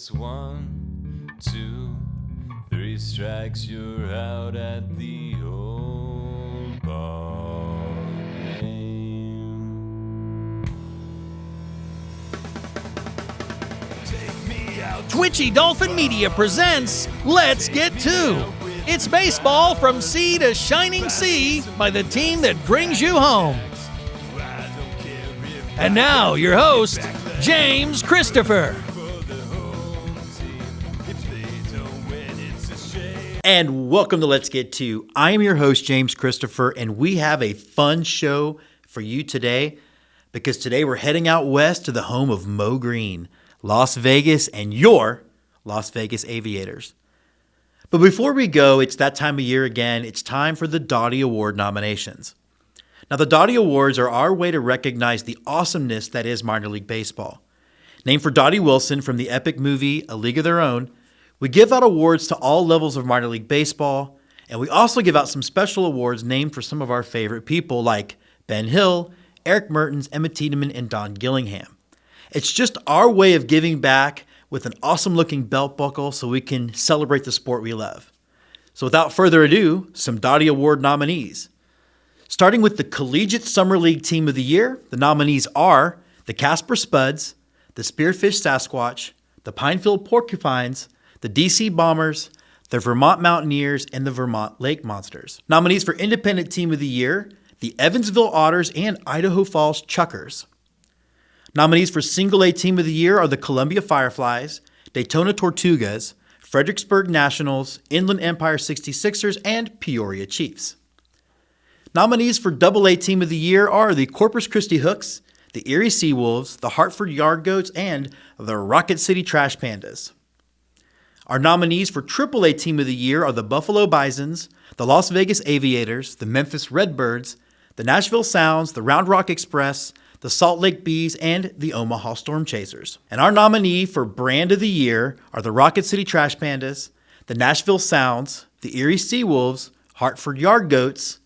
It's 1, 2, 3 strikes, you're out at the old ball game. Take me out. Twitchy Dolphin Media presents Let's Get To. It's baseball from sea to shining sea by the team that brings you home. And now, your host, James Christopher. And welcome to Let's Get To. I am your host, James Christopher, and we have a fun show for you today because today we're heading out west to the home of Mo Green, Las Vegas, and your Las Vegas Aviators. But before we go, it's that time of year again. It's time for the Dottie Award nominations. Now, the Dottie Awards are our way to recognize the awesomeness that is minor league baseball. Named for Dottie Wilson from the epic movie A League of Their Own, we give out awards to all levels of minor league baseball, and we also give out some special awards named for some of our favorite people like Ben Hill, Eric Mertens, Emma Tiedemann, and Don Gillingham. It's just our way of giving back with an awesome-looking belt buckle so we can celebrate the sport we love. So without further ado, some Dottie Award nominees. Starting with the Collegiate Summer League Team of the Year, the nominees are the Casper Spuds, the Spearfish Sasquatch, the Pinefield Porcupines, the DC Bombers, the Vermont Mountaineers, and the Vermont Lake Monsters. Nominees for Independent Team of the Year, the Evansville Otters and Idaho Falls Chuckers. Nominees for Single A Team of the Year are the Columbia Fireflies, Daytona Tortugas, Fredericksburg Nationals, Inland Empire 66ers, and Peoria Chiefs. Nominees for Double A Team of the Year are the Corpus Christi Hooks, the Erie Seawolves, the Hartford Yard Goats, and the Rocket City Trash Pandas. Our nominees for AAA Team of the Year are the Buffalo Bisons, the Las Vegas Aviators, the Memphis Redbirds, the Nashville Sounds, the Round Rock Express, the Salt Lake Bees, and the Omaha Storm Chasers. And our nominee for Brand of the Year are the Rocket City Trash Pandas, the Nashville Sounds, the Erie Seawolves, Hartford Yard Goats,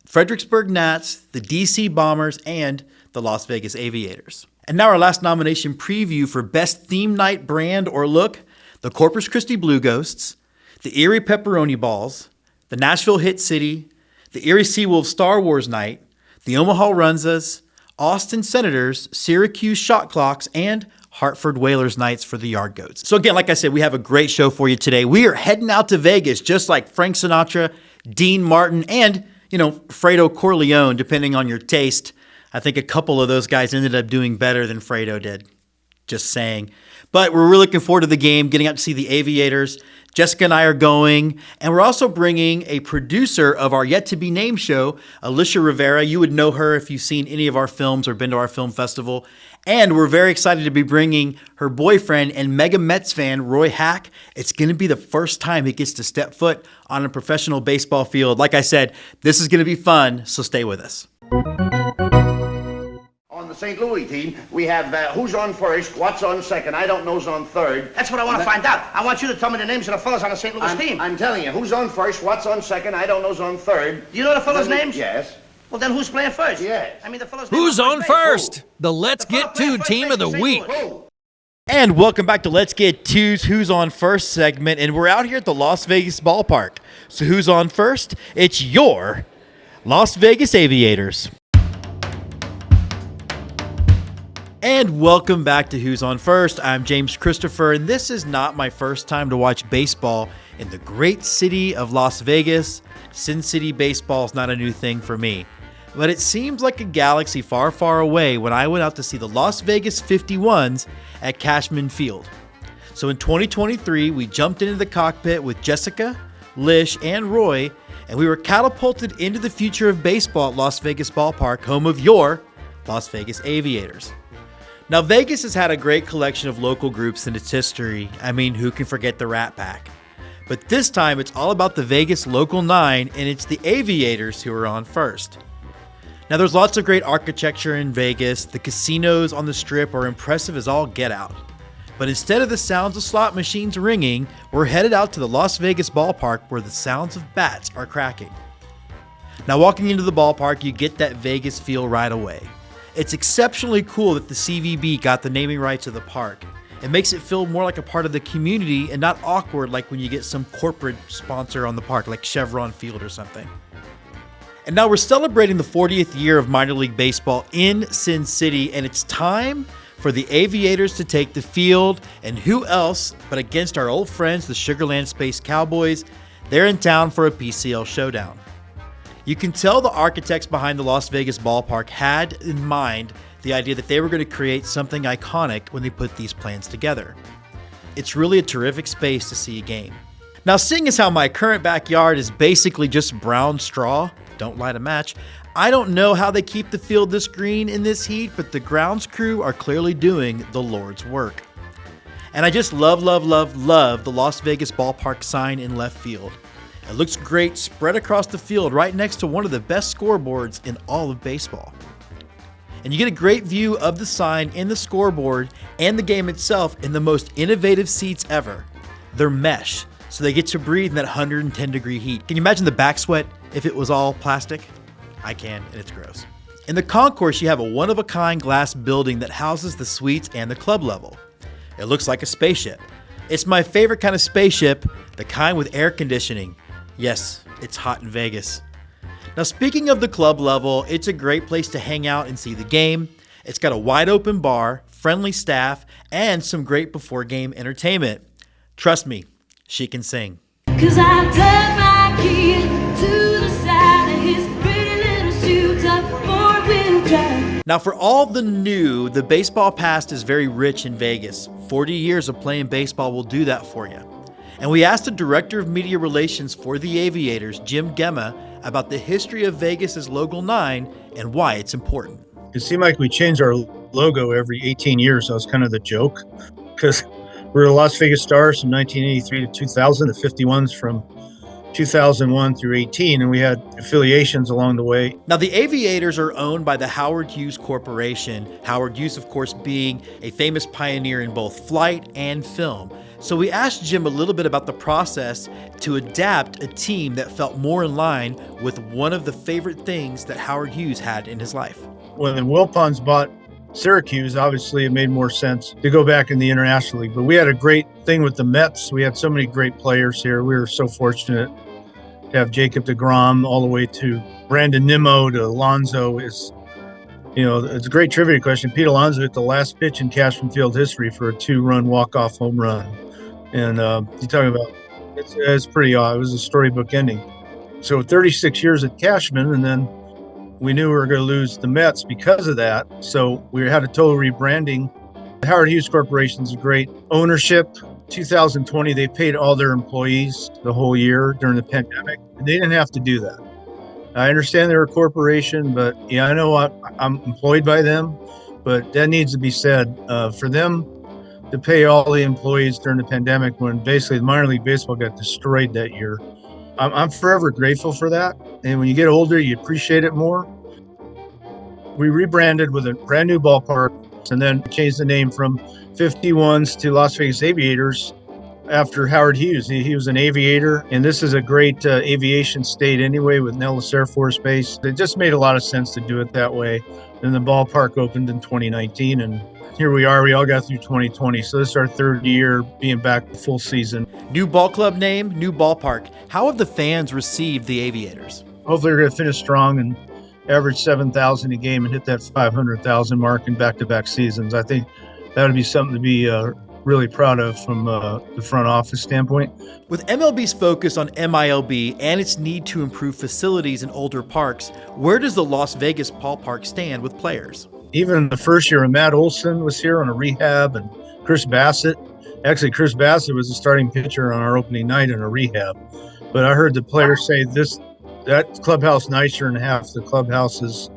Fredericksburg Gnats, the DC Bombers, and the Las Vegas Aviators. And now our last nomination preview for Best Theme Night Brand or Look: the Corpus Christi Blue Ghosts, the Erie Pepperoni Balls, the Nashville Hit City, the Erie Seawolves Star Wars Night, the Omaha Runzas, Austin Senators, Syracuse Shot Clocks, and Hartford Whalers Knights for the Yard Goats. So again, like I said, we have a great show for you today. We are heading out to Vegas just like Frank Sinatra, Dean Martin, and, Fredo Corleone, depending on your taste. I think a couple of those guys ended up doing better than Fredo did. Just saying. But we're really looking forward to the game, getting out to see the Aviators. Jessica and I are going, and we're also bringing a producer of our yet-to-be-named show, Alicia Rivera. You would know her if you've seen any of our films or been to our film festival. And we're very excited to be bringing her boyfriend and mega Mets fan, Roy Hack. It's going to be the first time he gets to step foot on a professional baseball field. Like I said, this is going to be fun, so stay with us. On the St. Louis team, we have who's on first, what's on second, I don't know's on third. That's what I want to find out. I want you to tell me the names of the fellas on the St. Louis team. I'm telling you, who's on first, what's on second, I don't know's on third. Do you know the fellas' names? Yes. Well, then who's playing first? Yes. I mean, the fellas' Who's on base. first? The Let's Get To Team of the Week. And welcome back to Let's Get To's Who's On First segment. And we're out here at the Las Vegas ballpark. So who's on first? It's your Las Vegas Aviators. And welcome back to Who's On First. I'm James Christopher, and this is not my first time to watch baseball in the great city of Las Vegas. Sin City baseball is not a new thing for me. But it seems like a galaxy far, far away when I went out to see the Las Vegas 51s at Cashman Field. So in 2023, we jumped into the cockpit with Jessica, Lish, and Roy, and we were catapulted into the future of baseball at Las Vegas Ballpark, home of your Las Vegas Aviators. Now, Vegas has had a great collection of local groups in its history. I mean, who can forget the Rat Pack? But this time, it's all about the Vegas Local 9, and it's the Aviators who are on first. Now, there's lots of great architecture in Vegas. The casinos on the Strip are impressive as all get out. But instead of the sounds of slot machines ringing, we're headed out to the Las Vegas ballpark where the sounds of bats are cracking. Now, walking into the ballpark, you get that Vegas feel right away. It's exceptionally cool that the CVB got the naming rights of the park. It makes it feel more like a part of the community and not awkward like when you get some corporate sponsor on the park, like Chevron Field or something. And now we're celebrating the 40th year of minor league baseball in Sin City, and it's time for the Aviators to take the field. And who else but against our old friends, the Sugarland Space Cowboys. They're in town for a PCL showdown. You can tell the architects behind the Las Vegas ballpark had in mind the idea that they were going to create something iconic when they put these plans together. It's really a terrific space to see a game. Now, seeing as how my current backyard is basically just brown straw, don't light a match, I don't know how they keep the field this green in this heat, but the grounds crew are clearly doing the Lord's work. And I just love the Las Vegas ballpark sign in left field. It looks great spread across the field right next to one of the best scoreboards in all of baseball. And you get a great view of the sign in the scoreboard and the game itself in the most innovative seats ever. They're mesh, so they get to breathe in that 110-degree heat. Can you imagine the back sweat if it was all plastic? I can, and it's gross. In the concourse, you have a one-of-a-kind glass building that houses the suites and the club level. It looks like a spaceship. It's my favorite kind of spaceship, the kind with air conditioning. Yes, it's hot in Vegas. Now, speaking of the club level, it's a great place to hang out and see the game. It's got a wide open bar, friendly staff, and some great before game entertainment. Trust me, she can sing. 'Cause I turned my key to the side of his pretty little suit up four-wheel drive. Now, for all the new, the baseball past is very rich in Vegas. 40 years of playing baseball will do that for you. And we asked the Director of Media Relations for the Aviators, Jim Gemma, about the history of Vegas' Logo 9 and why it's important. It seemed like we changed our logo every 18 years. That was kind of the joke, because we're the Las Vegas Stars from 1983 to 2000, the 51s from 2001 through 18, and we had affiliations along the way. Now, the Aviators are owned by the Howard Hughes Corporation. Howard Hughes, of course, being a famous pioneer in both flight and film. So we asked Jim a little bit about the process to adapt a team that felt more in line with one of the favorite things that Howard Hughes had in his life. When the Wilpons bought Syracuse, obviously it made more sense to go back in the International League. But we had a great thing with the Mets. We had so many great players here. We were so fortunate to have Jacob deGrom all the way to Brandon Nimmo to Alonso. It's a great trivia question. Pete Alonso hit the last pitch in Cashman Field history for a 2-run walk-off home run. And you talk about, it's pretty odd. It was a storybook ending. So 36 years at Cashman, and then we knew we were going to lose the Mets because of that. So we had a total rebranding. The Howard Hughes Corporation is a great ownership. 2020, they paid all their employees the whole year during the pandemic. And they didn't have to do that. I understand they're a corporation, but yeah, I know I'm employed by them, but that needs to be said. For them to pay all the employees during the pandemic when basically the minor league baseball got destroyed that year, I'm forever grateful for that. And when you get older, you appreciate it more. We rebranded with a brand new ballpark and then changed the name from 51s to Las Vegas Aviators after Howard Hughes. He was an aviator, and this is a great aviation state anyway with Nellis Air Force Base. It just made a lot of sense to do it that way. And the ballpark opened in 2019, and here we are. We all got through 2020, so this is our third year being back full season. New ball club name, new ballpark. How have the fans received the Aviators? Hopefully we're going to finish strong and average 7,000 a game and hit that 500,000 mark in back-to-back seasons. I think that would be something to be really proud of from the front office standpoint. With MLB's focus on MILB and its need to improve facilities in older parks, where does the Las Vegas ballpark stand with players? Even the first year when Matt Olson was here on a rehab, and Chris Bassett. Actually, Chris Bassett was the starting pitcher on our opening night in a rehab. But I heard the players say that clubhouse nicer than half the clubhouses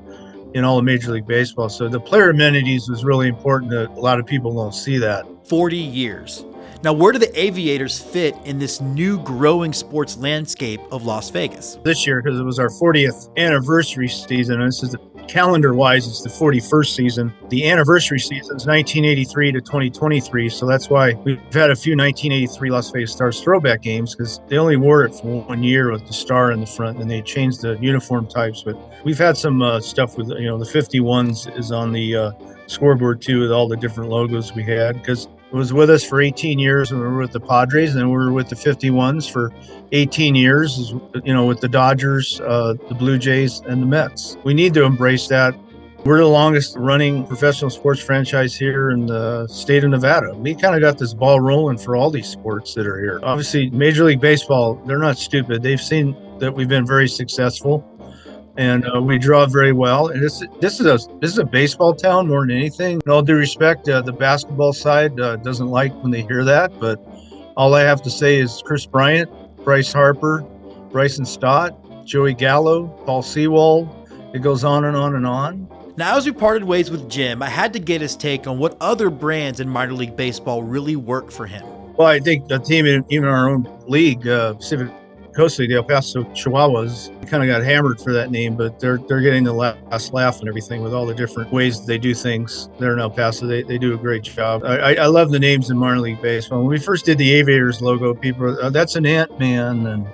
in all of Major League Baseball. So the player amenities was really important. A lot of people don't see that. 40 years. Now, where do the Aviators fit in this new growing sports landscape of Las Vegas? This year, because it was our 40th anniversary season, and this is calendar-wise, it's the 41st season. The anniversary season is 1983 to 2023, so that's why we've had a few 1983 Las Vegas Stars throwback games, because they only wore it for 1 year with the star in the front, and they changed the uniform types. But we've had some stuff with, the 51s is on the scoreboard too with all the different logos we had, because it was with us for 18 years when we were with the Padres, and then we were with the 51s for 18 years, with the Dodgers, the Blue Jays, and the Mets. We need to embrace that. We're the longest running professional sports franchise here in the state of Nevada. We kind of got this ball rolling for all these sports that are here. Obviously, Major League Baseball, they're not stupid. They've seen that we've been very successful, and we draw very well. And this is a baseball town more than anything. In all due respect, the basketball side doesn't like when they hear that, but all I have to say is Chris Bryant, Bryce Harper, Bryson Stott, Joey Gallo, Paul Sewald. It goes on and on and on. Now, as we parted ways with Jim, I had to get his take on what other brands in minor league baseball really work for him. Well, I think the team in our own league, Pacific Coast League, the El Paso Chihuahuas, kind of got hammered for that name, but they're getting the last laugh and everything with all the different ways they do things there in El Paso. They do a great job. I love the names in minor league baseball. When we first did the Aviators logo, people were, that's an Ant-Man. And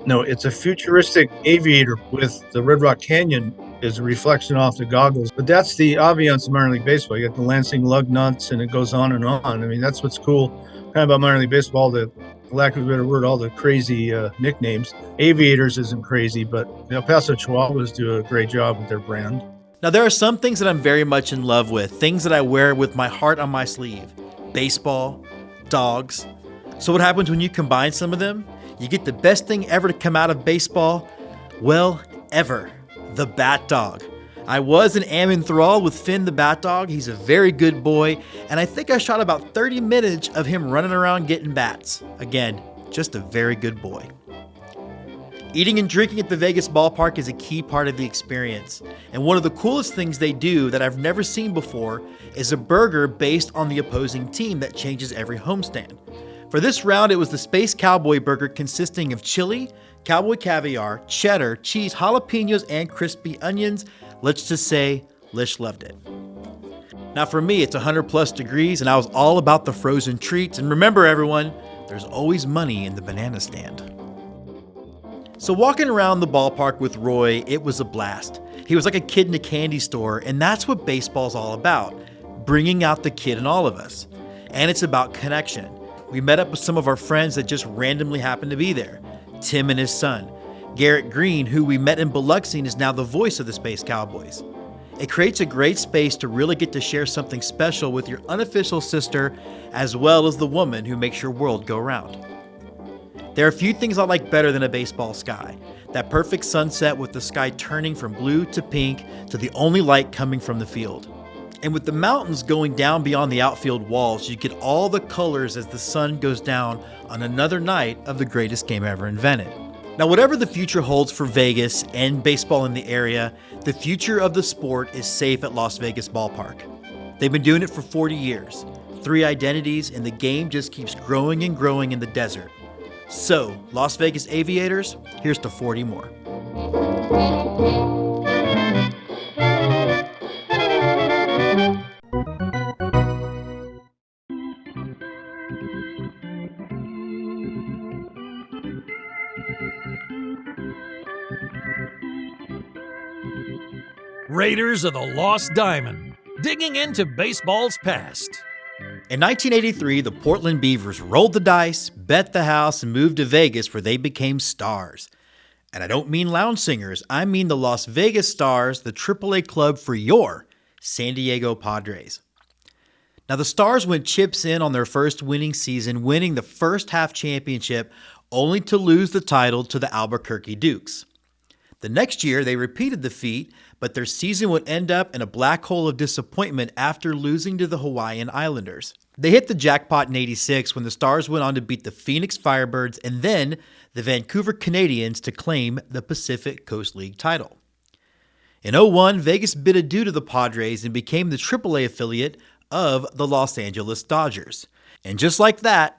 no, it's a futuristic aviator with the Red Rock Canyon is a reflection off the goggles. But that's the ambiance of minor league baseball. You got the Lansing lug nuts, and it goes on and on. I mean, that's what's cool kind of about minor league baseball, the lack of a better word, all the crazy nicknames. Aviators isn't crazy, but the El Paso Chihuahuas do a great job with their brand. Now, there are some things that I'm very much in love with, things that I wear with my heart on my sleeve. Baseball, dogs. So what happens when you combine some of them? You get the best thing ever to come out of baseball, well, ever. The Bat Dog. I was and am enthralled with Finn the Bat Dog. He's a very good boy, and I think I shot about 30 minutes of him running around getting bats. Again, just a very good boy. Eating and drinking at the Vegas ballpark is a key part of the experience, and one of the coolest things they do that I've never seen before is a burger based on the opposing team that changes every homestand. For this round, it was the Space Cowboy Burger consisting of chili, cowboy caviar, cheddar, cheese, jalapenos, and crispy onions. Let's just say, Lish loved it. Now for me, it's 100 plus degrees, and I was all about the frozen treats. And remember everyone, there's always money in the banana stand. So walking around the ballpark with Roy, it was a blast. He was like a kid in a candy store, and that's what baseball's all about, bringing out the kid in all of us. And it's about connection. We met up with some of our friends that just randomly happened to be there. Tim and his son. Garrett Green, who we met in Biloxi, is now the voice of the Space Cowboys. It creates a great space to really get to share something special with your unofficial sister, as well as the woman who makes your world go round. There are a few things I like better than a baseball sky. That perfect sunset with the sky turning from blue to pink to the only light coming from the field. And with the mountains going down beyond the outfield walls, you get all the colors as the sun goes down on another night of the greatest game ever invented. Now, whatever the future holds for Vegas and baseball in the area, the future of the sport is safe at Las Vegas Ballpark. They've been doing it for 40 years, 3 identities, and the game just keeps growing and growing in the desert. So, Las Vegas Aviators, here's to 40 more. Raiders of the Lost Diamond, digging into baseball's past. In 1983, the Portland Beavers rolled the dice, bet the house, and moved to Vegas where they became stars. And I don't mean lounge singers, I mean the Las Vegas Stars, the AAA club for your San Diego Padres. Now the Stars went chips in on their first winning season, winning the first half championship, only to lose the title to the Albuquerque Dukes. The next year, they repeated the feat, but their season would end up in a black hole of disappointment after losing to the Hawaiian Islanders. They hit the jackpot in '86 when the Stars went on to beat the Phoenix Firebirds and then the Vancouver Canadians to claim the Pacific Coast League title. In '01, Vegas bid adieu to the Padres and became the AAA affiliate of the Los Angeles Dodgers. And just like that,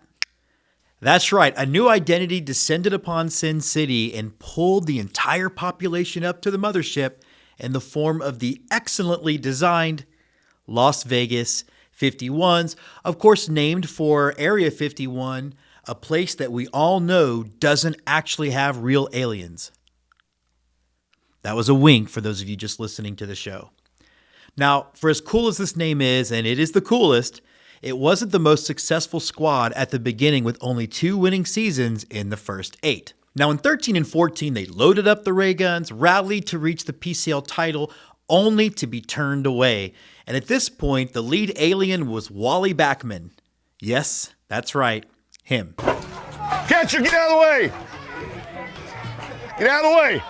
that's right, a new identity descended upon Sin City and pulled the entire population up to the mothership in the form of the excellently designed Las Vegas 51s, of course named for Area 51, a place that we all know doesn't actually have real aliens. That was a wink for those of you just listening to the show. Now, for as cool as this name is, and it is the coolest, it wasn't the most successful squad at the beginning with only 2 winning seasons in the first 8. Now, in 13 and 14, they loaded up the ray guns, rallied to reach the PCL title, only to be turned away. And at this point, the lead alien was Wally Backman. Yes, that's right, him. Catcher, get out of the way! Get out of the way!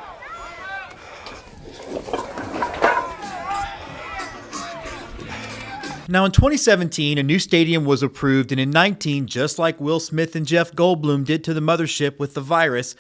Now, in 2017, a new stadium was approved, and in 19, just like Will Smith and Jeff Goldblum did to the mothership with the virus,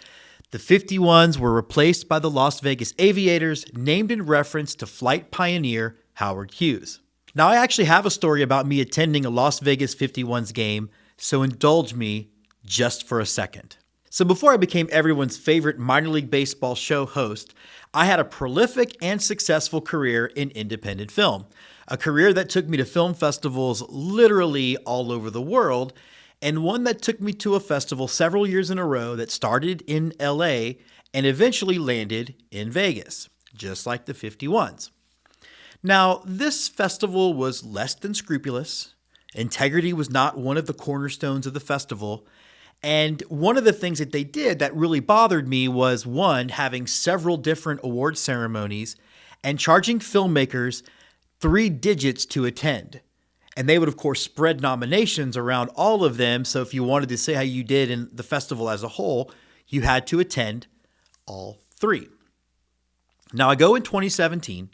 the 51s were replaced by the Las Vegas Aviators, named in reference to flight pioneer Howard Hughes. Now, I actually have a story about me attending a Las Vegas 51s game, so indulge me just for a second. So before I became everyone's favorite minor league baseball show host, I had a prolific and successful career in independent film. A career that took me to film festivals literally all over the world, and one that took me to a festival several years in a row that started in LA and eventually landed in Vegas, just like the 51s. Now, this festival was less than scrupulous. Integrity was not one of the cornerstones of the festival. And one of the things that they did that really bothered me was, one, having several different award ceremonies and charging filmmakers 3 digits to attend. And they would, of course, spread nominations around all of them. So if you wanted to say how you did in the festival as a whole, you had to attend all 3. Now, I go in 2017,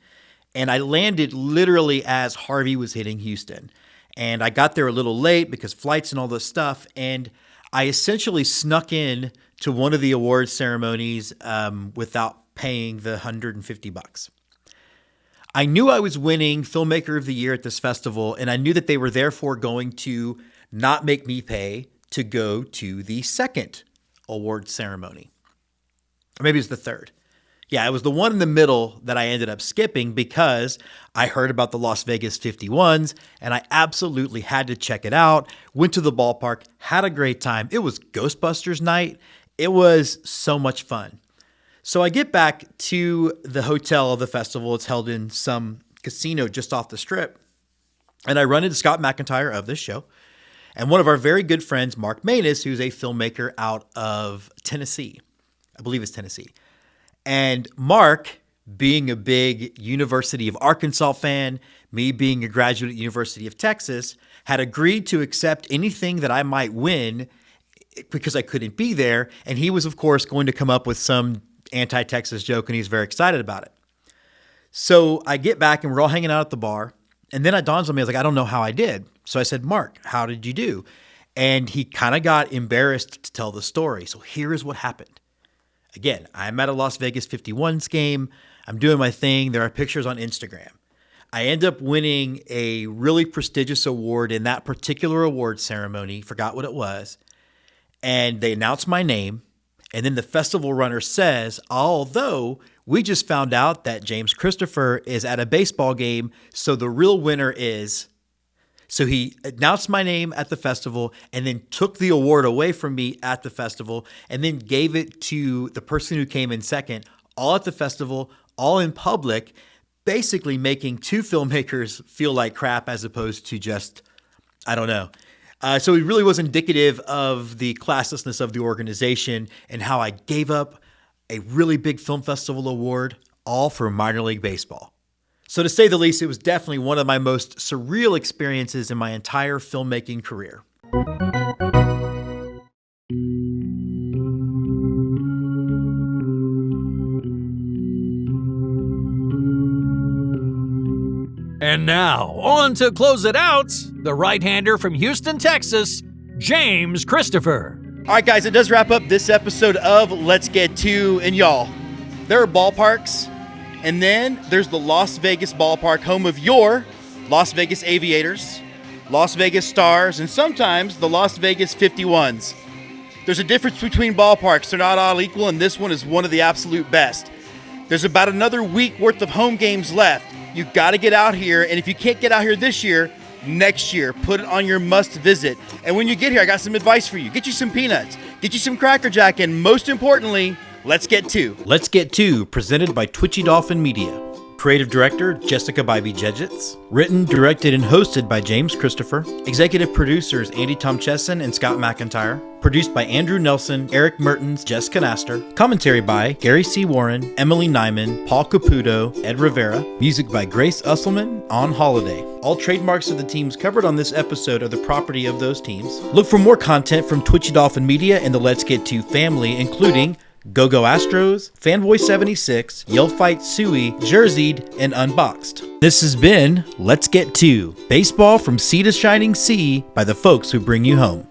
and I landed literally as Harvey was hitting Houston. And I got there a little late because flights and all this stuff. And I essentially snuck in to one of the award ceremonies without paying the $150. I knew I was winning Filmmaker of the Year at this festival, and I knew that they were therefore going to not make me pay to go to the second award ceremony. Or maybe it's the third. Yeah, it was the one in the middle that I ended up skipping because I heard about the Las Vegas 51s, and I absolutely had to check it out. Went to the ballpark, had a great time. It was Ghostbusters night. It was so much fun. So I get back to the hotel of the festival. It's held in some casino just off the strip. And I run into Scott McIntyre of this show and one of our very good friends, Mark Manus, who's a filmmaker out of Tennessee. I believe it's Tennessee. And Mark, being a big University of Arkansas fan, me being a graduate at University of Texas, had agreed to accept anything that I might win because I couldn't be there. And he was, of course, going to come up with some anti-Texas joke, and he's very excited about it. So I get back, and we're all hanging out at the bar. And then it dawns on me, I was like, I don't know how I did. So I said, Mark, how did you do? And he kind of got embarrassed to tell the story. So here is what happened. Again, I'm at a Las Vegas 51s game. I'm doing my thing. There are pictures on Instagram. I end up winning a really prestigious award in that particular award ceremony. Forgot what it was. And they announced my name. And then the festival runner says, although we just found out that James Christopher is at a baseball game, so the real winner is. So he announced my name at the festival and then took the award away from me at the festival and then gave it to the person who came in second, all at the festival, all in public, basically making 2 filmmakers feel like crap as opposed to just, I don't know. So it really was indicative of the classlessness of the organization and how I gave up a really big film festival award, all for minor league baseball. So to say the least, it was definitely one of my most surreal experiences in my entire filmmaking career. And now, on to close it out, the right-hander from Houston, Texas, James Christopher. All right, guys, it does wrap up this episode of Let's Get To. And y'all, there are ballparks, and then there's the Las Vegas ballpark, home of your Las Vegas Aviators, Las Vegas Stars, and sometimes the Las Vegas 51s. There's a difference between ballparks. They're not all equal, and this one is one of the absolute best. There's about another week worth of home games left. You got to get out here, and if you can't get out here this year, next year, put it on your must visit. And when you get here, I got some advice for you. Get you some peanuts, get you some Cracker Jack, and most importantly, let's get to. Let's Get To, presented by Twitchy Dolphin Media. Creative Director, Jessica Bybee-Jedgetz. Written, directed, and hosted by James Christopher. Executive Producers, Andy Tomcheson and Scott McIntyre. Produced by Andrew Nelson, Eric Mertens, Jessica Naster. Commentary by Gary C. Warren, Emily Nyman, Paul Caputo, Ed Rivera. Music by Grace Usselman, On Holiday. All trademarks of the teams covered on this episode are the property of those teams. Look for more content from Twitchy Dolphin Media and the Let's Get To family, including Go-Go Astros, Fanboy76, Yell Fight Suey, Jerseyed, and Unboxed. This has been Let's Get To, baseball from sea to shining sea by the folks who bring you home.